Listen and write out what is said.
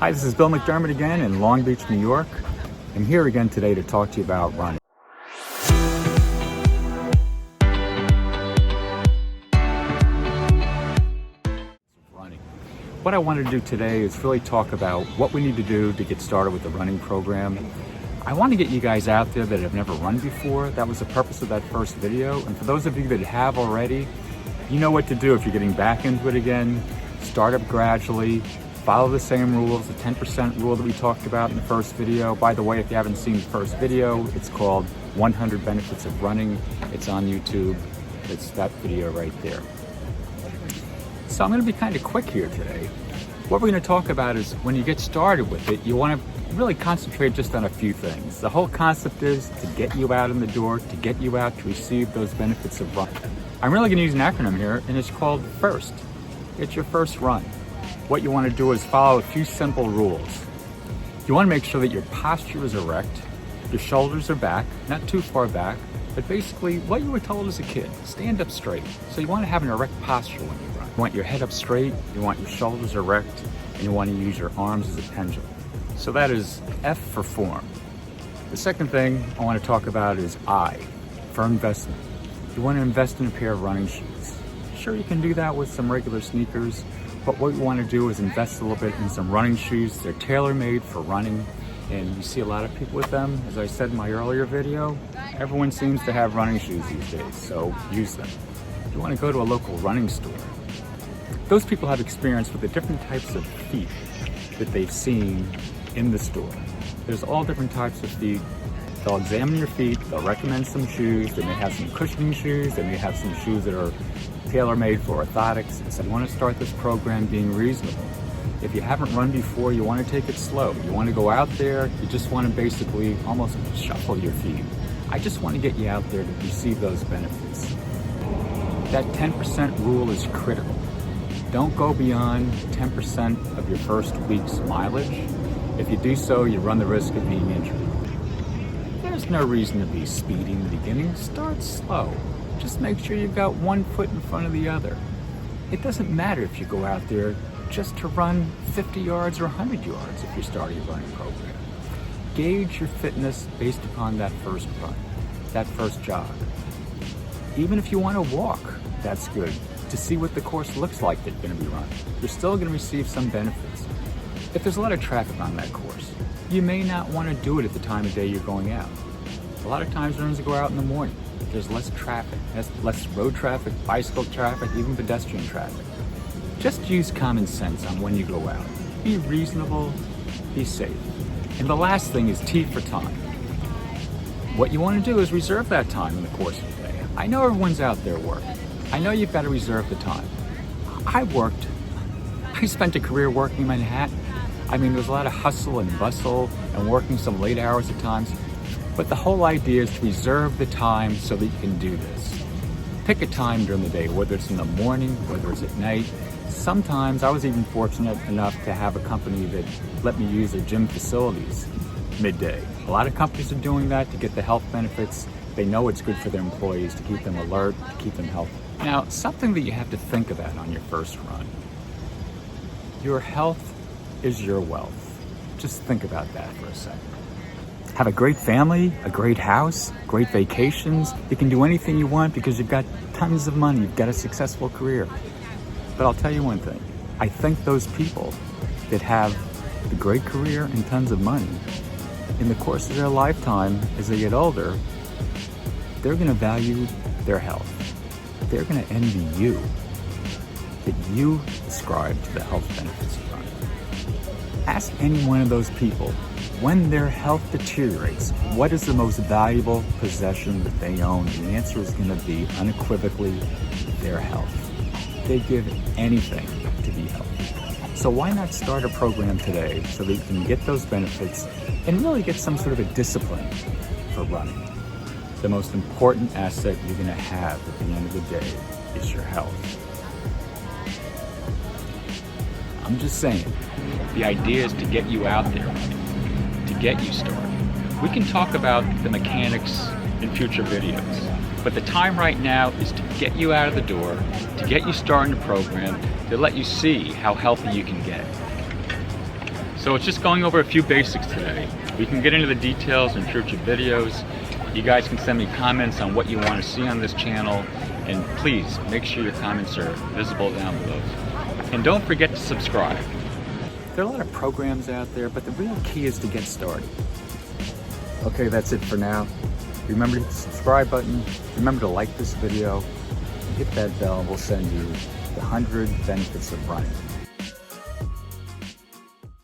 Hi, this is Bill McDermott again in Long Beach, New York. I'm here again today to talk to you about running. What I wanted to do today is really talk about what we need to do to get started with the running program. I want to get you guys out there that have never run before. That was the purpose of that first video. And for those of you that have already, you know what to do if you're getting back into it again. Start up gradually. Follow the same rules, the 10% rule that we talked about in the first video. By the way, if you haven't seen the first video, it's called 100 Benefits of Running. It's on YouTube. It's that video right there. So I'm going to be kind of quick here today. What we're going to talk about is when you get started with it, you want to really concentrate just on a few things. The whole concept is to get you out in the door, to get you out to receive those benefits of running. I'm really going to use an acronym here, and it's called FIRST. It's your first run. What you want to do is follow a few simple rules. You want to make sure that your posture is erect, your shoulders are back, not too far back, but basically what you were told as a kid, stand up straight. So you want to have an erect posture when you run. You want your head up straight, you want your shoulders erect, and you want to use your arms as a pendulum. So that is F for form. The second thing I want to talk about is I, for investment. You want to invest in a pair of running shoes. Sure, you can do that with some regular sneakers, but what you want to do is invest a little bit in some running shoes. They're tailor-made for running, and you see a lot of people with them. As I said in my earlier video, everyone seems to have running shoes these days, so use them. You want to go to a local running store. Those people have experience with the different types of feet that they've seen in the store. There's all different types of feet. They'll examine your feet, they'll recommend some shoes. They may have some cushioning shoes, they may have some shoes that are tailor-made for orthotics. So you want to start this program being reasonable. If you haven't run before, you want to take it slow. You want to go out there, you just want to basically almost shuffle your feet. I just want to get you out there to receive those benefits. That 10% rule is critical. Don't go beyond 10% of your first week's mileage. If you do so, you run the risk of being injured. There's no reason to be speedy in the beginning. Start slow. Just make sure you've got one foot in front of the other. It doesn't matter if you go out there just to run 50 yards or 100 yards if you're starting a running program. Gauge your fitness based upon that first run, that first jog. Even if you want to walk, that's good, to see what the course looks like that you're going to be running. You're still going to receive some benefits. If there's a lot of traffic on that course, you may not want to do it at the time of day you're going out. A lot of times runners go out in the morning. There's less traffic, less road traffic, bicycle traffic, even pedestrian traffic. Just use common sense on when you go out. Be reasonable, be safe. And the last thing is T for time. What you want to do is reserve that time in the course of the day. I know everyone's out there working. I know you've got to reserve the time. I spent a career working in Manhattan. I mean, there's a lot of hustle and bustle and working some late hours at times. But the whole idea is to reserve the time so that you can do this. Pick a time during the day, whether it's in the morning, whether it's at night. Sometimes I was even fortunate enough to have a company that let me use their gym facilities midday. A lot of companies are doing that to get the health benefits. They know it's good for their employees to keep them alert, to keep them healthy. Now, something that you have to think about on your first run. Your health is your wealth. Just think about that for a second. Have a great family, a great house, great vacations. You can do anything you want because you've got tons of money, you've got a successful career. But I'll tell you one thing, I think those people that have a great career and tons of money, in the course of their lifetime, as they get older, they're gonna value their health. They're gonna envy you, that you ascribe to the health benefits of running. Ask any one of those people, when their health deteriorates, what is the most valuable possession that they own? The answer is going to be unequivocally their health. They give anything to be healthy. So why not start a program today so that you can get those benefits and really get some sort of a discipline for running? The most important asset you're going to have at the end of the day is your health. I'm just saying, the idea is to get you out there, to get you started. We can talk about the mechanics in future videos, but the time right now is to get you out of the door, to get you started in the program, to let you see how healthy you can get. So So it's just going over a few basics today. We can get into the details in future videos. You guys can send me comments on what you want to see on this channel, and please make sure your comments are visible down below. And don't forget to subscribe. There are a lot of programs out there, but the real key is to get started. Okay, that's it for now. Remember to hit the subscribe button. Remember to like this video. Hit that bell. We'll send you the 100 benefits of running.